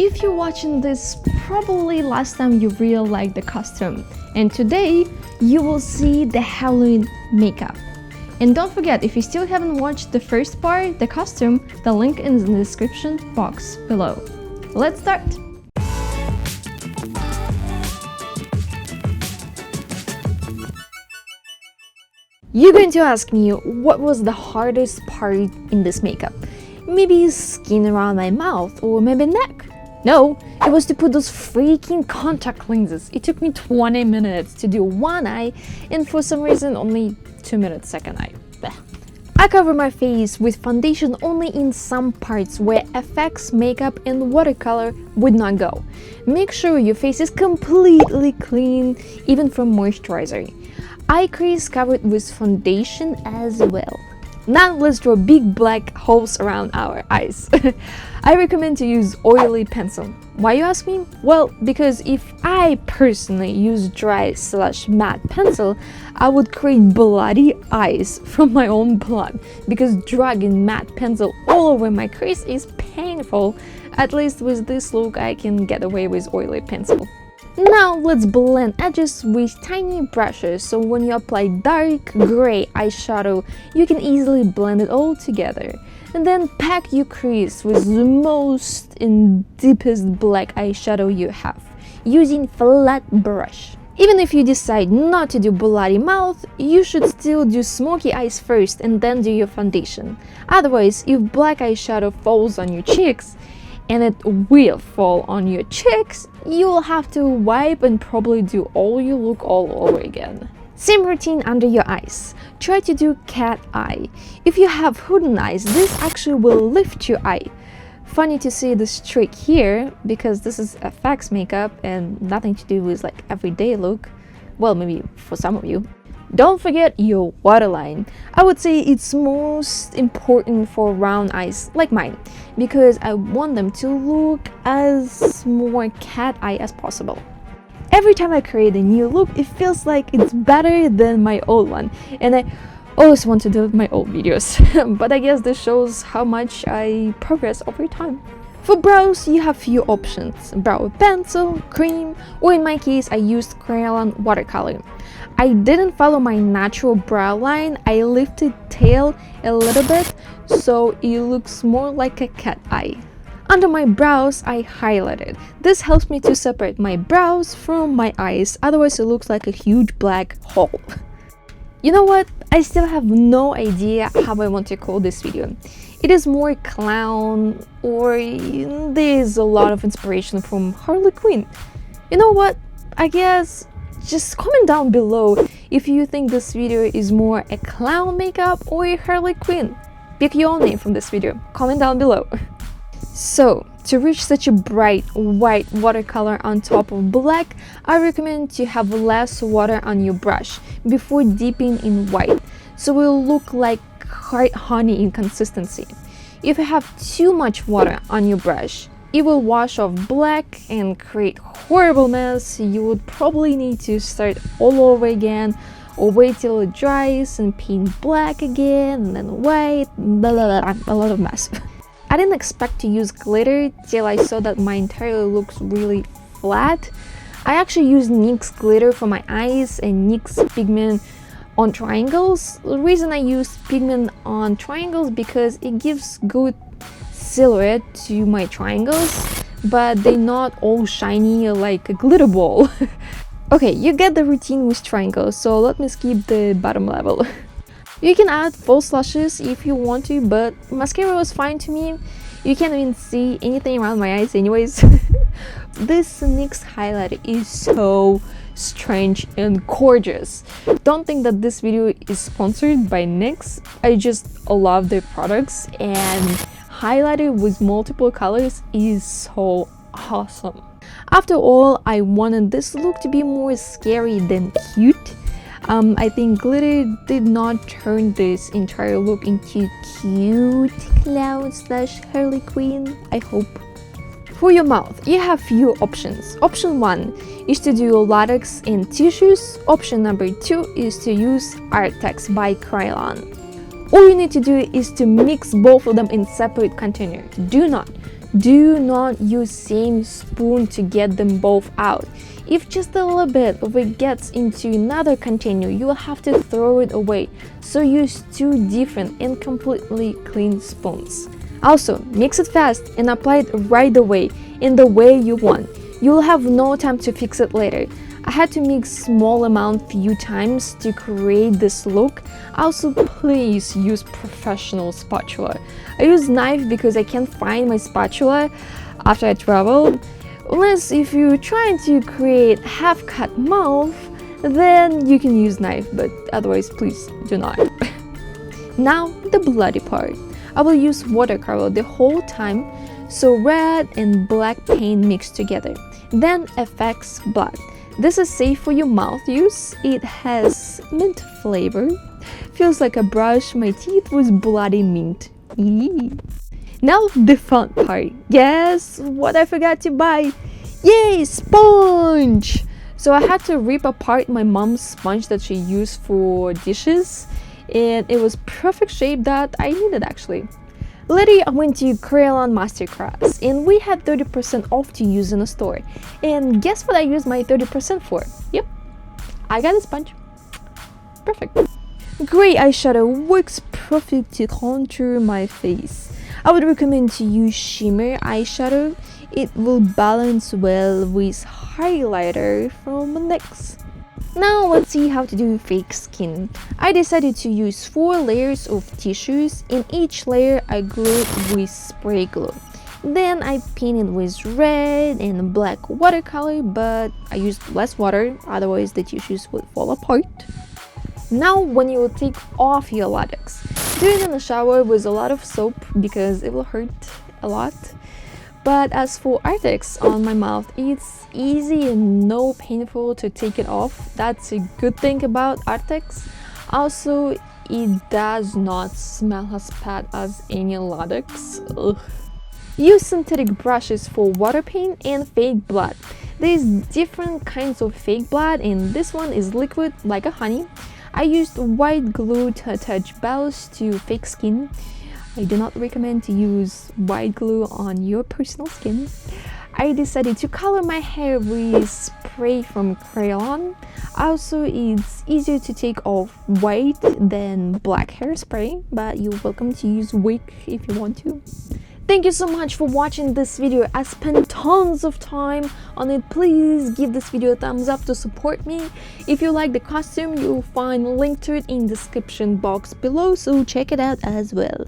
If you're watching this, probably last time you really liked the costume, and today you will see the Halloween makeup. And don't forget, if you still haven't watched the first part, the costume, the link is in the description box below. Let's start! You're going to ask me what was the hardest part in this makeup. Maybe skin around my mouth or maybe neck. No, it was to put those freaking contact lenses. It took me 20 minutes to do one eye and for some reason only 2 minutes second eye. Blech. I cover my face with foundation only in some parts where FX, makeup and watercolor would not go. Make sure your face is completely clean, even from moisturizer. Eye crease covered with foundation as well. Now let's draw big black holes around our eyes. I recommend to use oily pencil. Why, you ask me? Well, because if I personally use dry/matte pencil, I would create bloody eyes from my own blood, because dragging matte pencil all over my crease is painful. At least with this look I can get away with oily pencil. Now let's blend edges with tiny brushes, so when you apply dark gray eyeshadow, you can easily blend it all together. And then pack your crease with the most and deepest black eyeshadow you have, using flat brush. Even if you decide not to do bloody mouth, you should still do smoky eyes first and then do your foundation. Otherwise, if black eyeshadow falls on your cheeks, and it will fall on your cheeks, you will have to wipe and probably do all your look all over again. Same routine under your eyes. Try to do cat eye. If you have hooded eyes, this actually will lift your eye. Funny to see this trick here, because this is FX makeup and nothing to do with like everyday look. Well, maybe for some of you. Don't forget your waterline. I would say it's most important for round eyes like mine, because I want them to look as more cat eye as possible. Every time I create a new look, it feels like it's better than my old one, and I always want to delete my old videos. But I guess this shows how much I progress over time. For brows, you have few options: brow pencil, cream, or in my case I used KRYALON watercolor. I didn't follow my natural brow line, I lifted tail a little bit so it looks more like a cat eye. Under my brows, I highlighted. This helps me to separate my brows from my eyes, otherwise it looks like a huge black hole. You know what? I still have no idea how I want to call this video. It is more clown, or there is a lot of inspiration from Harley Quinn. You know what? I guess just comment down below if you think this video is more a clown makeup or a Harley Quinn. Pick your own name from this video. Comment down below. So, to reach such a bright white watercolor on top of black, I recommend to have less water on your brush before dipping in white, so it will look like honey in consistency. If you have too much water on your brush, it will wash off black and create horrible mess. You would probably need to start all over again, or wait till it dries and paint black again and then white, blah, blah, blah, a lot of mess. I didn't expect to use glitter till I saw that my entire looks really flat. I actually used NYX glitter for my eyes and NYX pigment on triangles. The reason I use pigment on triangles because it gives good silhouette to my triangles, but they're not all shiny like a glitter ball. Okay, you get the routine with triangles, so let me skip the bottom level. You can add false lashes if you want to, but mascara was fine to me. You can't even see anything around my eyes anyways. This NYX highlighter is so strange and gorgeous. Don't think that this video is sponsored by NYX. I just love their products, and highlighter with multiple colors is so awesome. After all, I wanted this look to be more scary than cute. I think glitter did not turn this entire look into cute clown / Harley Quinn, I hope. For your mouth, you have few options. Option 1 is to do latex and tissues. Option number 2 is to use ARTEX by KRYALON. All you need to do is to mix both of them in separate container. Do not Do not use same spoon to get them both out. If just a little bit of it gets into another container, you will have to throw it away. So use two different and completely clean spoons. Also, mix it fast and apply it right away in the way you want. You will have no time to fix it later. I had to mix small amount few times to create this look. Also, please use professional spatula. I use knife because I can't find my spatula after I traveled. Unless if you're trying to create half-cut mouth, then you can use knife, but otherwise please do not. Now the bloody part. I will use watercolor the whole time, so red and black paint mixed together. Then FX blood. This is safe for your mouth use. It has mint flavor. Feels like a brush my teeth with bloody mint. Eee. Now the fun part. Yes, what I forgot to buy. Yay, sponge! So I had to rip apart my mom's sponge that she used for dishes, and it was perfect shape that I needed actually. Later I went to KRYALON Masterclass and we had 30% off to use in the store. And guess what I used my 30% for? Yep, I got a sponge. Perfect. Gray eyeshadow works perfect to contour my face. I would recommend to use shimmer eyeshadow. It will balance well with highlighter from NYX. Now let's see how to do fake skin. I decided to use 4 layers of tissues. In each layer I glued with spray glue. Then I painted with red and black watercolor, but I used less water, otherwise the tissues would fall apart. Now when you will take off your latex, do it in the shower with a lot of soap because it will hurt a lot. But as for ARTEX on my mouth, it's easy and no painful to take it off. That's a good thing about ARTEX. Also, it does not smell as bad as any latex. Ugh. Use synthetic brushes for water paint and fake blood. There's different kinds of fake blood and this one is liquid like a honey. I used white glue to attach bells to fake skin. I do not recommend to use white glue on your personal skin. I decided to color my hair with spray from KRYALON. Also, it's easier to take off white than black hairspray, but you're welcome to use wig if you want to. Thank you so much for watching this video. I spent tons of time on it. Please give this video a thumbs up to support me. If you like the costume, you'll find a link to it in the description box below, so check it out as well.